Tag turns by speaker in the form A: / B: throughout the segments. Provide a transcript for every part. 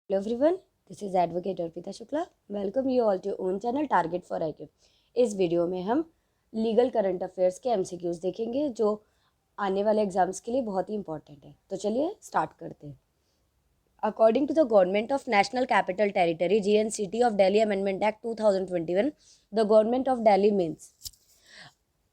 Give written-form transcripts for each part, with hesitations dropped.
A: Hello everyone, this is Advocate Arpita Shukla. Welcome you all to own channel target for IQ. इस video में हम legal current affairs के MCQs देखेंगे जो आने वाले एग्जाम्स के लिए बहुत ही इंपॉर्टेंट है. तो चलिए स्टार्ट करते हैं. According to the Government of National Capital Territory GNCT of Delhi Amendment Act 2021, the Government of Delhi means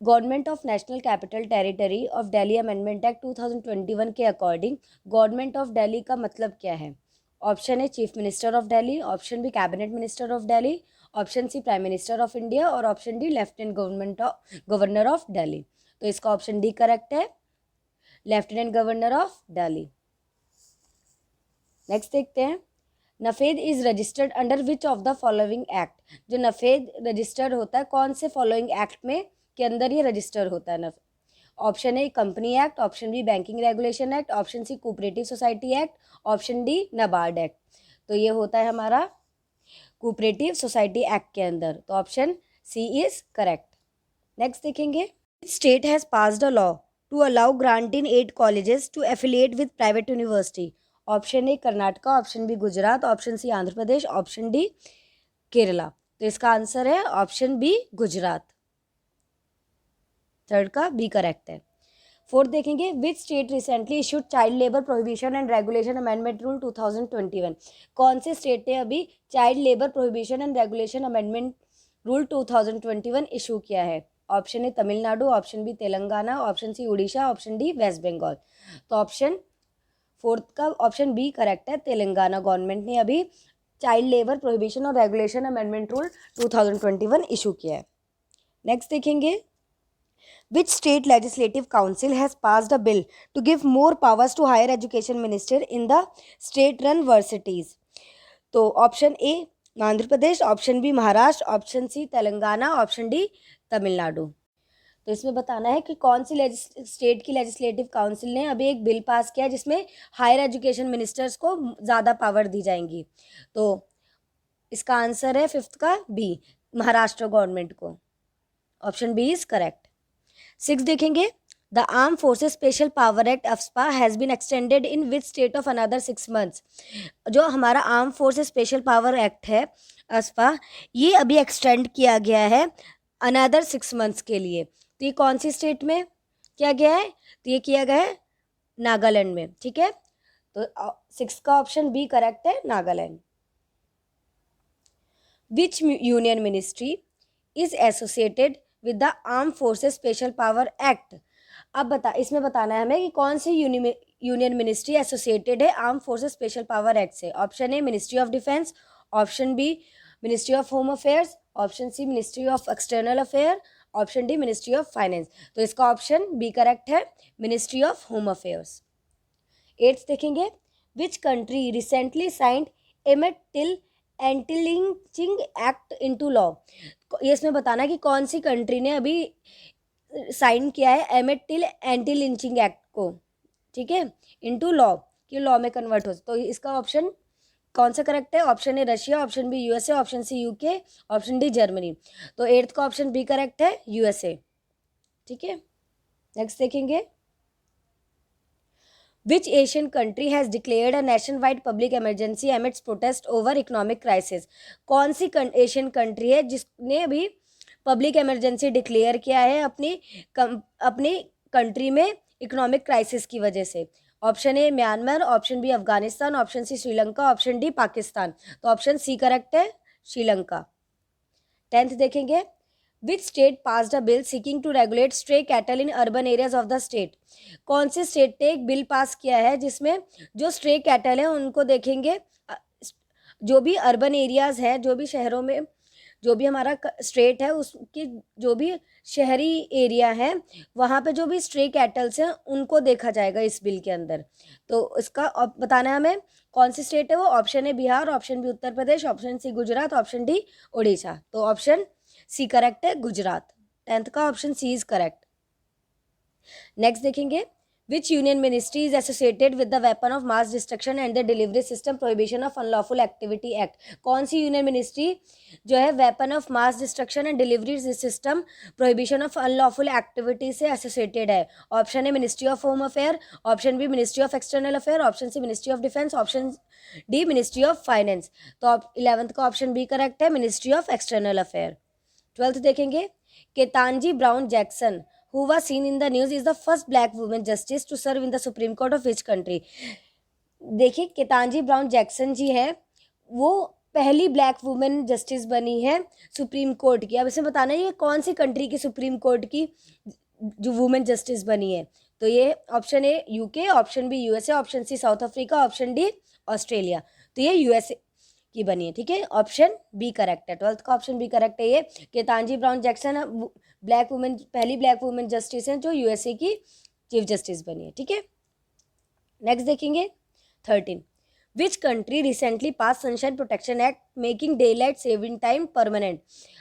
A: government of national capital territory of Delhi amendment act 2021 के अकॉर्डिंग गवर्नमेंट ऑफ दिल्ली का मतलब क्या है? Option A chief minister of Delhi, option B cabinet minister of Delhi, option C prime minister of India और option D lieutenant governor of Delhi. तो इसका option D correct है, lieutenant governor of Delhi. Next देखते हैं. NAFED is registered under which of the following act? जो NAFED registered होता है कौन से फॉलोइंग एक्ट में के अंदर ये रजिस्टर होता है? Option A company act, option B banking regulation act, option C cooperative society act, option D NABARD act. तो ये होता है हमारा कोऑपरेटिव सोसाइटी एक्ट के अंदर. तो option C is correct. Next देखेंगे. State has passed a law to allow grant in 8 colleges to affiliate with private university. Option A Karnataka, option B Gujarat, option C Andhra Pradesh, option D Kerala. तो इसका answer है option B Gujarat. Third का B correct है. Fourth देखेंगे. Which state recently issued child labour prohibition and regulation amendment rule 2021? कौन से state ने अभी child labour prohibition and regulation amendment rule 2021 issue किया है? Option A Tamil Nadu, option B Telangana, option C Orissa, option D west Bengal. तो option fourth का option B correct है. Telangana government ने अभी चाइल्ड लेबर प्रोहिबिशन और रेगुलेशन अमेंडमेंट रूल 2021 इशू किया है. नेक्स्ट देखेंगे. Which state legislative council has passed a bill to give more powers to higher education minister in the state-run universities? तो option A Andhra Pradesh, option B Maharashtra, option C Telangana, option D Tamil Nadu. तो इसमें बताना है कि कौन सी स्टेट की लेजिस्लेटिव काउंसिल ने अभी एक बिल पास किया जिसमें हायर एजुकेशन मिनिस्टर्स को ज़्यादा पावर दी जाएंगी. तो इसका आंसर है फिफ्थ का बी, महाराष्ट्र गवर्नमेंट को. Option B is correct. 6 देखेंगे. The arm forces special power act AFSPA has been extended in which state of another 6 months? जो हमारा arm forces special power act है अफ्स्पा, ये अभी एक्सटेंड किया गया है अनदर 6 months के लिए. तो ये कौन सी स्टेट में किया गया है? तो ये किया गया है नागालैंड में. ठीक है, तो 6 का ऑप्शन बी करेक्ट है, Nagaland. Which union ministry is associated with the arm forces special power act? अब इसमें बताना है हमें कि कौन सी यूनियन मिनिस्ट्री एसोसिएटेड है arm forces special power act से. Option A ministry of defence, option B ministry of home affairs, option C ministry of external affair, option D ministry of finance. तो इसका ऑप्शन बी करेक्ट है, ministry of home affairs. 8th देखेंगे. Which country recently signed एमेट Till anti lynching act into law? ये इसमें बताना है कि कौन सी कंट्री ने अभी साइन किया है Emmett Till anti lynching act को. ठीक है, इनटू लॉ, कि लॉ में कन्वर्ट हो. तो इसका ऑप्शन कौन सा करेक्ट है? Option A Russia, option B USA, option C UK, option D Germany. तो 8th का ऑप्शन बी करेक्ट है, यूएसए. ठीक है, नेक्स्ट देखेंगे. Which Asian country has declared a nationwide public emergency amidst protest over economic crisis? कौन सी Asian country है जिसने अभी पब्लिक इमरजेंसी डिक्लेयर किया है अपनी कंट्री में इकोनॉमिक क्राइसिस की वजह से? Option A Myanmar, option B Afghanistan, option C Sri Lanka, option D Pakistan. तो ऑप्शन सी करेक्ट है, श्रीलंका. 10th देखेंगे. Which state passed a bill seeking to regulate stray cattle in urban areas of the state? कौन से state ने एक बिल पास किया है जिसमें जो स्ट्रे कैटल है उनको देखेंगे, जो भी अर्बन एरियाज है, जो भी शहरों में, जो भी हमारा स्टेट है उसकी जो भी शहरी एरिया है वहाँ पे जो भी स्ट्रे कैटल्स हैं उनको देखा जाएगा इस बिल के अंदर. तो इसका बताना है हमें कौन सी स्टेट है वो. Option A Bihar, option B Uttar Pradesh, option C Gujarat, option D Orissa. तो ऑप्शन सी करेक्ट है, गुजरात. 10th का option C is correct. Next देखेंगे. Which union ministry is associated with the weapon of mass destruction and the delivery system prohibition of unlawful activity act? कौन सी union ministry जो है weapon of mass destruction and delivery system prohibition of unlawful activity से associated है? Option है ministry of home affair, option B ministry of external affair, option C ministry of defence, option D ministry of finance. तो 11th का option B correct है, ministry of external affair. 12th देखेंगे, Ketanji Brown Jackson who was seen in the news is the first black woman justice to serve in the Supreme Court of which country? देखिए केतांजी Brown Jackson जी है, वो पहली black women justice बनी है supreme court की। अब इसे बताना है ये कौन सी कंट्री की सुप्रीम कोर्ट की जो वुमेन जस्टिस बनी है। तो ये option A UK, option B USA, option C South Africa, option D Australia. तो ये यूएसए की बनी है, ठीक है, ऑप्शन बी करेक्ट है। 12th का ऑप्शन बी करेक्ट है। ये केतांजी ब्राउन जैक्सन ब्लैक वुमेन, पहली ब्लैक वुमेन जस्टिस हैं जो यूएसए की चीफ जस्टिस बनी है, ठीक है। नेक्स्ट देखेंगे 13, which country recently pass sunshine protection act making day light saving time permanent?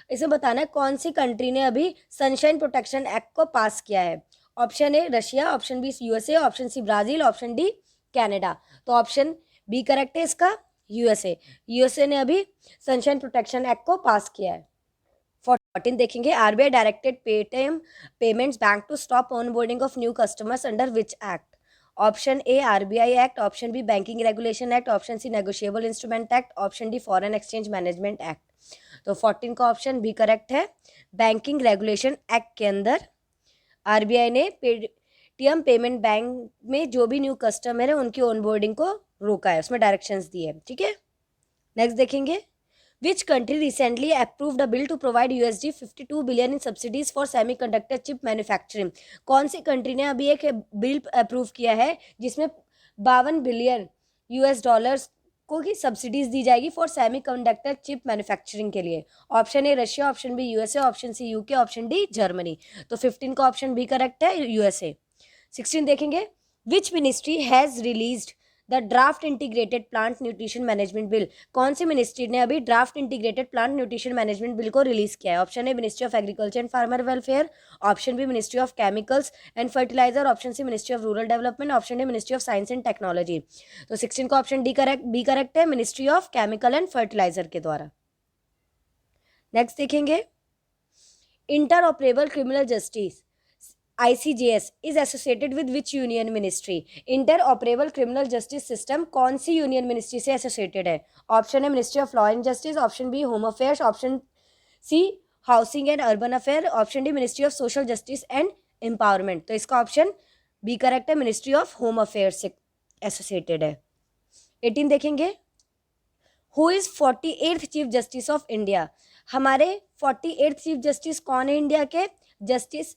A: इसे बताना है कौन सी कंट्री ने अभी सनशाइन प्रोटेक्शन एक्ट को पास किया है। Option A Russia, option B USA, option C Brazil, option D Canada. तो ऑप्शन बी करेक्ट है इसका, यूएसए। यूएसए ने अभी सनशाइन प्रोटेक्शन एक्ट को पास किया है। 14 देखेंगे, RBI directed Paytm payments bank to stop onboarding of new customers under which act? Option A RBI act, option B banking regulation act, option C negotiable instrument act, option D foreign exchange management act. तो 14 का option B correct है। Banking regulation act के अंदर RBI ने Paytm payment bank में जो भी new customer है उनकी ऑनबोर्डिंग को रोका है, उसमें डायरेक्शंस दिए हैं, ठीक है। नेक्स्ट देखेंगे, Which country recently approved a bill to provide $52 billion in subsidies for semiconductor chip manufacturing? कौन सी कंट्री ने अभी एक बिल अप्रूव किया है जिसमें 52 बिलियन यूएस डॉलर्स को की सब्सिडीज दी जाएगी फॉर सेमीकंडक्टर चिप मैन्युफैक्चरिंग के लिए? Option A Russia, option B USA, option C UK, option D Germany. तो 15 का ऑप्शन बी करेक्ट है, यूएसए। 16 देखेंगे, which ministry has released the draft integrated plant nutrition management bill? कौन सी ministry ने अभी draft integrated plant nutrition management bill को release किया है? Option A ministry of agriculture and farmer welfare, option B ministry of chemicals and fertiliser, option C ministry of rural development, option D ministry of science and technology. तो 16 का option D correct, B correct है, ministry of chemical and fertiliser के द्वारा। Next देखेंगे, interoperable criminal justice ICJS is associated with which union ministry? Interoperable criminal justice system कौन सी union ministry से associated है? ऑप्शन है ministry of law and justice, option B home affairs, option C housing and urban affair, option D ministry of social justice and empowerment. तो इसका option B correct है, ministry of home affairs से associated है। 18 देखेंगे, who is 48th chief justice of India? हमारे 48th chief justice कौन है India के? Justice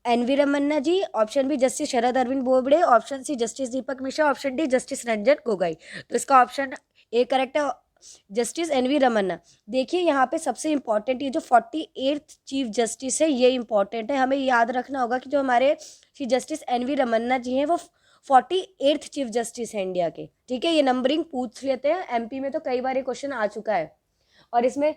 A: N V. Ramana ji, option B justice Sharad Arvind Bobde, option C justice Deepak Mishra, option D justice Ranjan Gogoi. तो इसका ऑप्शन ए करेक्ट है, जस्टिस एन.वी. रमन्ना। देखिए यहाँ पे सबसे इंपॉर्टेंट ये जो 48th चीफ जस्टिस है ये इंपॉर्टेंट है, हमें याद रखना होगा कि जो हमारे चीफ जस्टिस एन.वी. रमन्ना जी हैं वो 48th चीफ जस्टिस है इंडिया के, ठीक है। ये नंबरिंग पूछ लेते हैं, एमपी में तो कई बार ये क्वेश्चन आ चुका है, और इसमें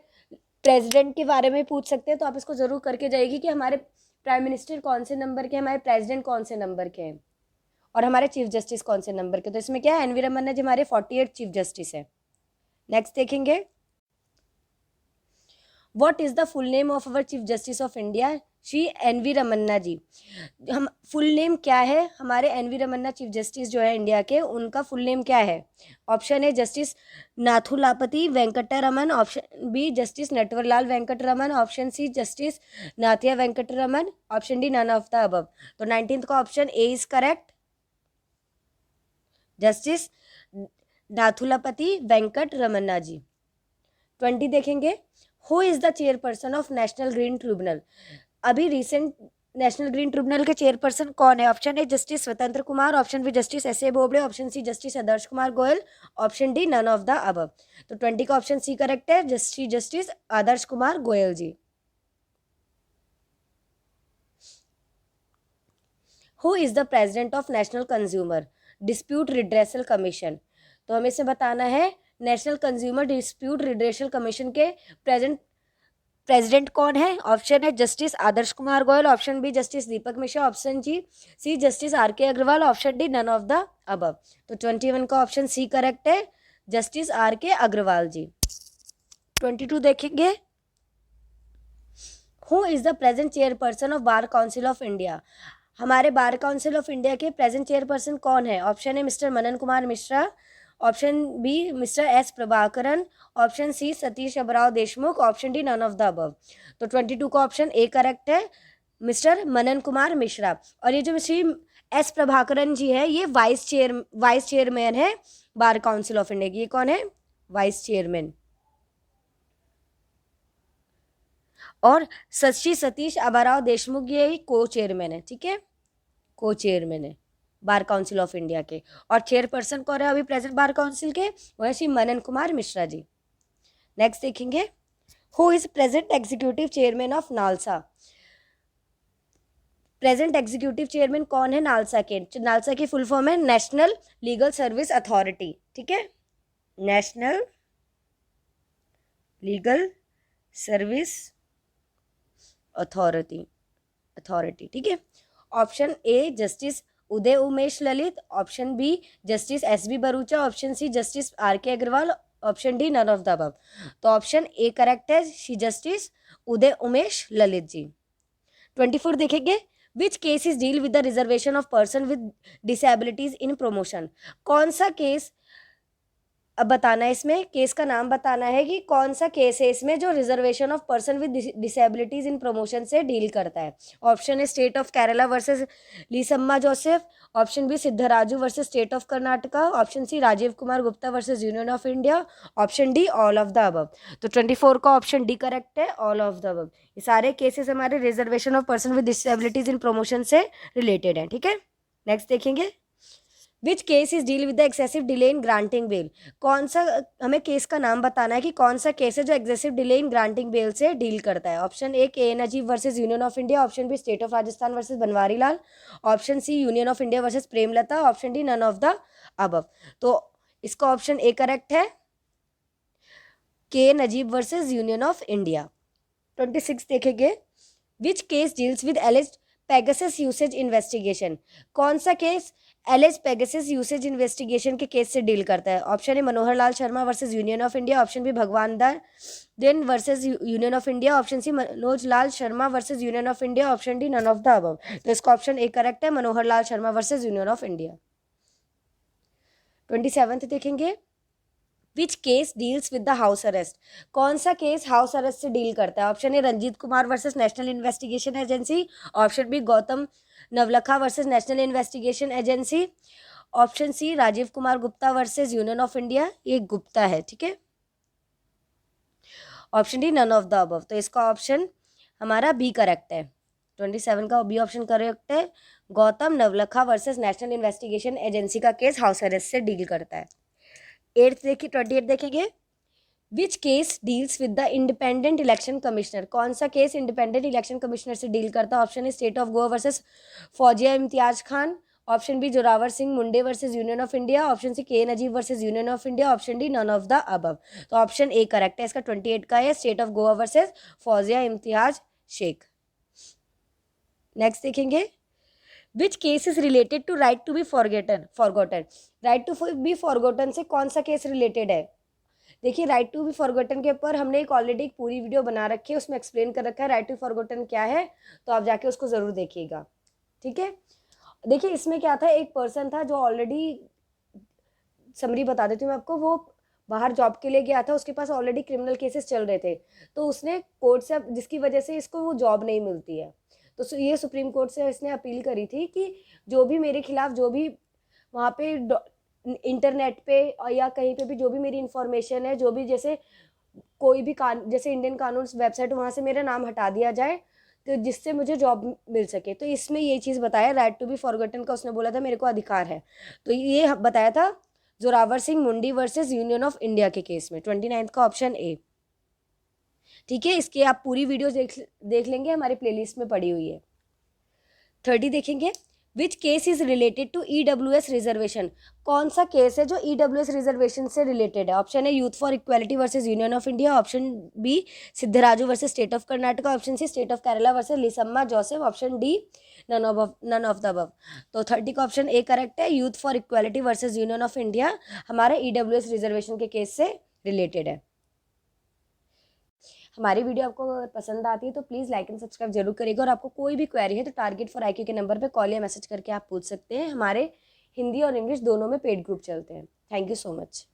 A: प्रेसिडेंट के बारे में पूछ सकते हैं, तो आप इसको जरूर करके जाइएगी कि हमारे प्राइम मिनिस्टर कौन से नंबर के, हमारे प्रेसिडेंट कौन से नंबर के हैं, और हमारे चीफ जस्टिस कौन से नंबर के। तो इसमें क्या है, एन.वी. रमन्ना जी हमारे 48 चीफ जस्टिस है। नेक्स्ट देखेंगे, what is the full name of our chief justice of India? Shri N V. Ramana ji. हम फुल नेम क्या है हमारे एन.वी. रमन्ना चीफ जस्टिस जो है इंडिया के, उनका फुल नेम क्या है? Option A justice Nathulapati Venkataraman, option B justice Natwarlal Venkataraman, option C justice Nathiya Venkataraman, option D none of the above. तो 19th का option A is correct, justice Nathulapati Venkataramana ji. 20 देखेंगे, who is the chairperson of national green tribunal? अभी recent national green tribunal के chairperson कौन है? Option A justice Swatanter Kumar, option B justice S A Bobde, option C justice Adarsh Kumar Goyal, option D none of the above. तो 20 का option C correct है, justice Adarsh Kumar Goyal ji. Who is the president of national consumer dispute redressal commission? तो हमें इसे बताना है, national consumer dispute redressal commission के present president कौन है? ऑप्शन है justice Adarsh Kumar Goyal, option B justice Deepak Mishra, option C justice R K Agarwal, option D none of the above. तो 21 का ऑप्शन सी करेक्ट है, justice R K Agarwal ji. 22 देखेंगे, who is the present chairperson of bar council of India? हमारे bar council of India के present chairperson कौन है? Option है mister Manan Kumar Mishra, option B mister S Prabhakaran, option C Satish Abrao Deshmukh, option D none of the above. तो 22 का option A correct है, mister Manan Kumar Mishra. और ये जो श्री एस प्रभाकरन जी है, ये वाइस चेयरमैन है बार काउंसिल ऑफ इंडिया की। ये कौन है? Vice chairman. और श्री सतीश अबाराव देशमुख ये को चेयरमैन है, ठीक है, को चेयरमैन है बार काउंसिल ऑफ इंडिया के। और चेयरपर्सन कौन है अभी प्रेजेंट बार काउंसिल के? वो है श्री मनन कुमार मिश्रा जी। नेक्स्ट देखेंगे, who is present executive chairman of NALSA? Present executive chairman कौन है नालसा के? नालसा की फुल फॉर्म है नेशनल लीगल सर्विस अथॉरिटी, ठीक है, नेशनल लीगल सर्विस अथॉरिटी, ठीक है। Option A justice Uday Umesh Lalit, option B justice S B Bharucha, option C justice R K Agarwal, option D none of the above. तो ऑप्शन ए करेक्ट है, Shri justice Uday Umesh Lalit ji. 24 देखेंगे, which case is deal with the reservation of person with disabilities in promotion? कौन सा case अब बताना है, इसमें case का नाम बताना है कि कौन सा केस है इसमें जो reservation of person with disabilities in promotion से डील करता है। ऑप्शन है state of Kerala versus Leesamma Joseph, option B Siddaraju versus state of Karnataka, option C Rajiv Kumar Gupta versus union of India, option D all of the above. तो 24 का ऑप्शन डी करेक्ट है, all of the above. ये सारे cases हमारे reservation of person with disabilities in promotion से related है, ठीक है। नेक्स्ट देखेंगे, which case is deal with the excessive delay in granting bail? कौन सा, हमें केस का नाम बताना है कि कौन सा केस है जो excessive delay in granting bail से डील करता है। Option A K Najeeb versus union of India, option B State of Rajasthan versus Banwari Lal, option C Union of India versus Premlata, option D none of the above. तो इसका option A correct है, K Najeeb versus union of India. 26 देखेंगे, which case deals with alleged Pegasus usage investigation? कौन सा case allege Pegasus usage investigation के case से deal करता है? Option A Manohar Lal Sharma versus union of India, option B Bhagwan Das then versus union of India, option C Manoj Lal Sharma versus union of India, option D none of the above. तो इसका option A correct है, Manohar Lal Sharma versus union of India. 27 देखेंगे, which case deals with the house arrest? कौन सा case house arrest से deal करता है? Option A Ranjit Kumar versus national investigation agency, option B Gautam Navlakha versus national investigation agency, option C Rajiv Kumar Gupta versus union of India, ये गुप्ता है, ठीक है, option D none of the above. तो इसका ऑप्शन हमारा बी करेक्ट है, 27 का बी ऑप्शन करेक्ट है, Gautam Navlakha versus national investigation Agency का केस हाउस अरेस्ट से डील करता है। 28 देखेंगे, which case deals with the independent election commissioner? कौन सा केस इंडिपेंडेंट इलेक्शन कमिश्नर से डील करता है? Option A State of Goa versus Fauzia Imtiaz Khan, option B Zoravar Singh Munde versus union of India, option C K Najeeb versus union of India, option D none of the above. तो option A correct है, इसका 28 का है, state of Goa versus Fauzia Imtiaz Shaikh. Next देखेंगे, which case is related to right to be forgotten? Right to be forgotten से कौन सा case related है? देखिए, राइट टू बी फॉरगॉटन के ऊपर हमने एक ऑलरेडी एक पूरी वीडियो बना रखी है, उसमें एक्सप्लेन कर रखा है राइट टू फॉरगॉटन क्या है, तो आप जाके उसको ज़रूर देखिएगा, ठीक है। देखिए, इसमें क्या था, एक पर्सन था जो ऑलरेडी, समरी बता देती हूँ मैं आपको, वो बाहर जॉब के लिए गया था, उसके पास ऑलरेडी क्रिमिनल केसेस चल रहे थे, तो उसने कोर्ट से, जिसकी वजह से इसको वो जॉब नहीं मिलती है, तो ये सुप्रीम कोर्ट से इसने अपील करी थी कि जो भी मेरे खिलाफ, जो भी वहाँ पे इंटरनेट पे या कहीं पे भी जो भी मेरी इन्फॉर्मेशन है, जो भी जैसे कोई भी जैसे इंडियन कानून वेबसाइट, वहाँ से मेरा नाम हटा दिया जाए, तो जिससे मुझे जॉब मिल सके। तो इसमें ये चीज़ बताया, राइट टू बी फॉरगॉटन का उसने बोला था मेरे को अधिकार है, तो ये बताया था जोरावर सिंह मुंडी वर्सेस यूनियन ऑफ इंडिया के केस में। 29 का ऑप्शन ए, ठीक है। इसके आप पूरी वीडियो देख लेंगे, हमारी प्लेलिस्ट में पड़ी हुई है। 30 देखेंगे, which case is related to EWS reservation, कौन सा केस है जो EWS रिजर्वेशन से रिलेटेड है? ऑप्शन है Youth for Equality versus union of India, option B Siddaraju versus state of Karnataka, option C State of Kerala versus Lissamma Joseph, option D none of the above. तो 30 का option A correct है, Youth for Equality versus union of India हमारे EWS reservation के case से related है। हमारी video आपको अगर पसंद आती है तो प्लीज़ लाइक एंड सब्सक्राइब जरूर करिएगा, और आपको कोई भी क्वेरी है तो टारगेट फॉर IQ के नंबर पे कॉल या मैसेज करके आप पूछ सकते हैं। हमारे हिंदी और इंग्लिश दोनों में पेड ग्रुप चलते हैं। Thank you so much.